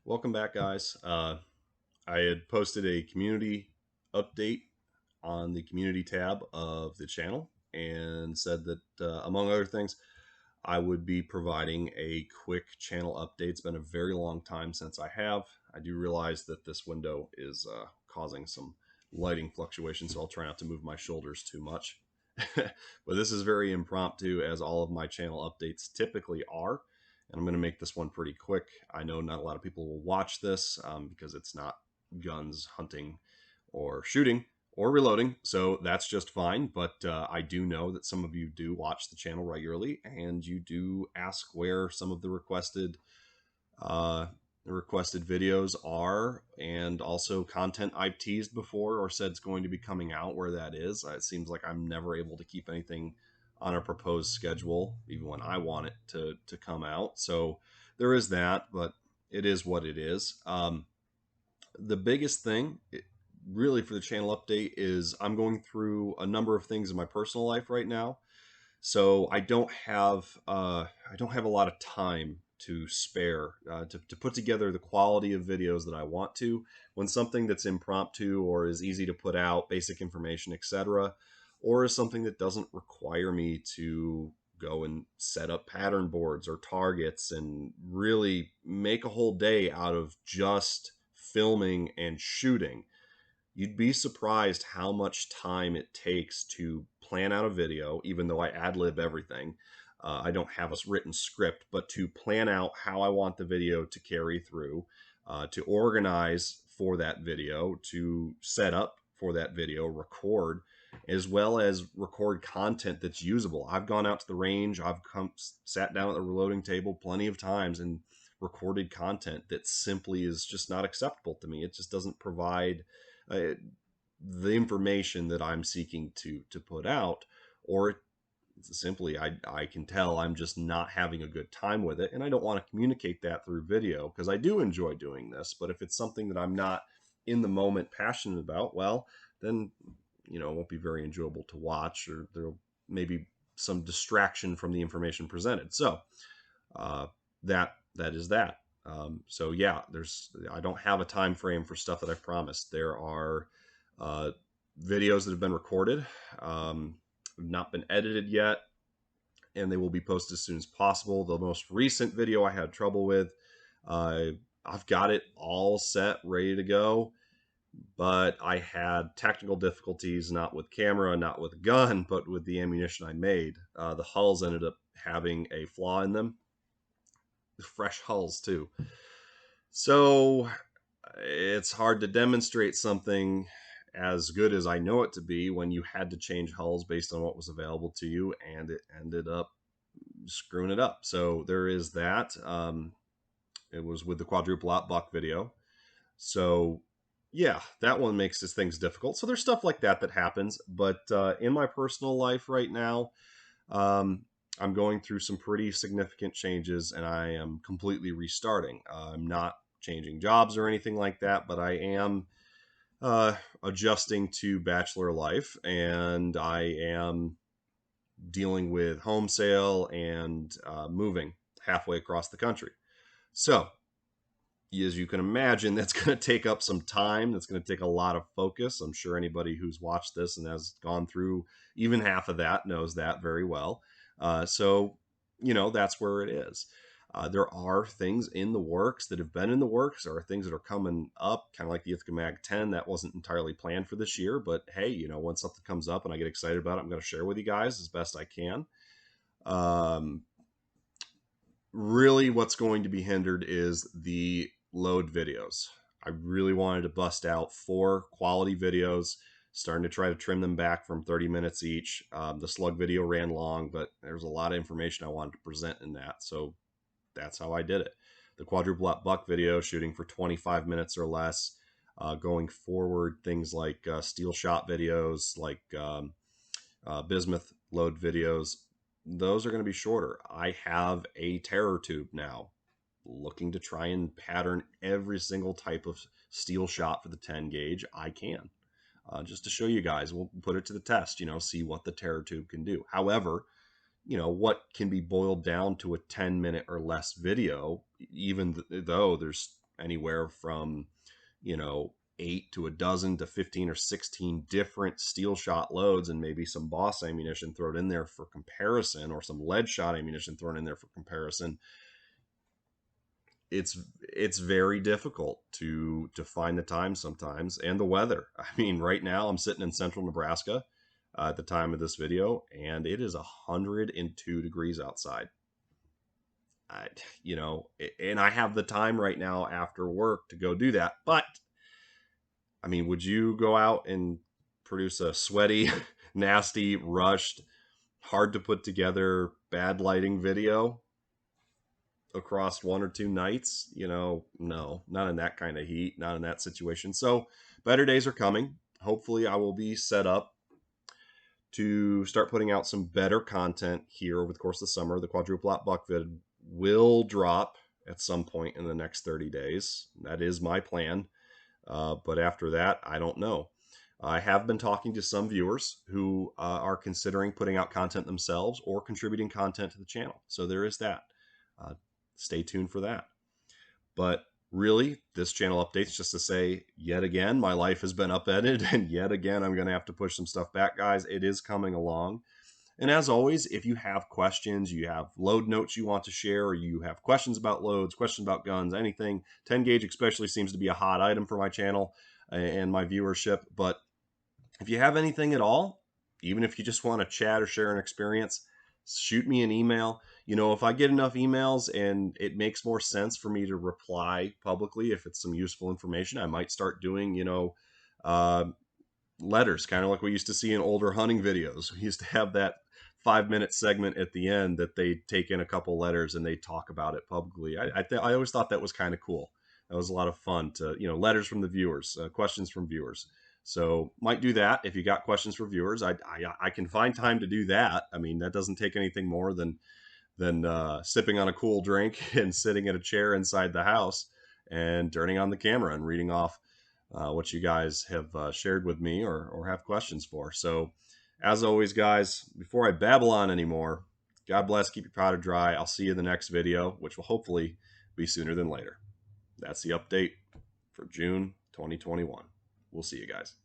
Welcome back, guys. I had posted a community update on the community tab of the channel and said that, among other things, I would be providing a quick channel update. It's been a very long time since I have. I do realize that this window is causing some lighting fluctuation, so I'll try not to move my shoulders too much. But this is very impromptu, as all of my channel updates typically are. And I'm going to make this one pretty quick. I know not a lot of people will watch this because it's not guns, hunting, or shooting, or reloading, so that's just fine. But I do know that some of you do watch the channel regularly, and you do ask where some of the uh, requested videos are, and also content I've teased before or said is going to be coming out, where that is. It seems like I'm never able to keep anything on a proposed schedule, even when I want it to come out. So there is that, but it is what it is. The biggest thing, really, for the channel update is I'm going through a number of things in my personal life right now, so I don't have a lot of time to spare to put together the quality of videos that I want to. When something that's impromptu or is easy to put out, basic information, etc., or is something that doesn't require me to go and set up pattern boards or targets and really make a whole day out of just filming and shooting. You'd be surprised how much time it takes to plan out a video, even though I ad lib everything. I don't have a written script, but to plan out how I want the video to carry through, to organize for that video, to set up for that video, record, as well as record content that's usable. I've gone out to the range, sat down at the reloading table plenty of times and recorded content that simply is just not acceptable to me. It just doesn't provide uh, the information that I'm seeking to put out, or simply I can tell I'm just not having a good time with it, and I don't want to communicate that through video because I do enjoy doing this. But if it's something that I'm not in the moment passionate about, well, then it won't be very enjoyable to watch, or there'll maybe some distraction from the information presented. So uh, that is that. So yeah, I don't have a time frame for stuff that I've promised. There are uh, videos that have been recorded, not been edited yet, and they will be posted as soon as possible. The most recent video I had trouble with, I've got it all set, ready to go, but I had technical difficulties, not with camera, not with gun, but with the ammunition I made. The hulls ended up having a flaw in them, fresh hulls too. So it's hard to demonstrate something as good as I know it to be when you had to change hulls based on what was available to you, and it ended up screwing it up. So there is that. It was with the quadruple out buck video. So yeah, that one makes these things difficult. So there's stuff like that that happens. But in my personal life right now, um, I'm going through some pretty significant changes, and I am completely restarting. I'm not changing jobs or anything like that, but I am uh, adjusting to bachelor life, and I am dealing with home sale and moving halfway across the country. So, as you can imagine, that's going to take up some time. That's going to take a lot of focus. I'm sure anybody who's watched this and has gone through even half of that knows that very well. So, that's where it is. There are things in the works that have been in the works. There are things that are coming up, kind of like the Ithaca Mag 10. That wasn't entirely planned for this year, but hey, when something comes up and I get excited about it, I'm going to share with you guys as best I can. Um, Really, what's going to be hindered is the load videos. I really wanted to bust out 4 quality videos, starting to try to trim them back from 30 minutes each. The slug video ran long, but there's a lot of information I wanted to present in that, so that's how I did it. The quadruple up buck video, shooting for 25 minutes or less. Going forward, things like steel shot videos, like bismuth load videos, those are going to be shorter. I have a terror tube now, looking to try and pattern every single type of steel shot for the 10 gauge I can. Just to show you guys, we'll put it to the test, see what the terror tube can do. However, what can be boiled down to a 10-minute or less video, even though there's anywhere from, 8 to a dozen to 15 or 16 different steel shot loads, and maybe some Boss ammunition thrown in there for comparison, or some lead shot ammunition thrown in there for comparison. It's very difficult to find the time sometimes, and the weather. I mean, right now I'm sitting in central Nebraska at the time of this video, and it is 102 degrees outside. I, and I have the time right now after work to go do that. But I mean, would you go out and produce a sweaty, nasty, rushed, hard to put together, bad lighting video across 1 or 2 nights? No, not in that kind of heat, not in that situation. So better days are coming. Hopefully I will be set up to start putting out some better content here over the course of the summer. The quadruple out buck vid will drop at some point in the next 30 days. That is my plan. But after that, I don't know. I have been talking to some viewers who are considering putting out content themselves or contributing content to the channel. So there is that. Stay tuned for that. But really, this channel update's just to say, yet again, my life has been upended, and yet again, I'm going to have to push some stuff back, guys. It is coming along. And as always, if you have questions, you have load notes you want to share, or you have questions about loads, questions about guns, anything, 10 gauge especially seems to be a hot item for my channel and my viewership. But if you have anything at all, even if you just want to chat or share an experience, shoot me an email. If I get enough emails and it makes more sense for me to reply publicly, if it's some useful information, I might start doing, letters, kind of like we used to see in older hunting videos. We used to have that 5-minute segment at the end that they take in a couple letters and they talk about it publicly. I always thought that was kind of cool. That was a lot of fun to, letters from the viewers, questions from viewers. So might do that. If you got questions for viewers, I can find time to do that. I mean, that doesn't take anything more than sipping on a cool drink and sitting in a chair inside the house and turning on the camera and reading off what you guys have shared with me or have questions for. So as always, guys, before I babble on anymore, God bless, keep your powder dry. I'll see you in the next video, which will hopefully be sooner than later. That's the update for June 2021. We'll see you guys.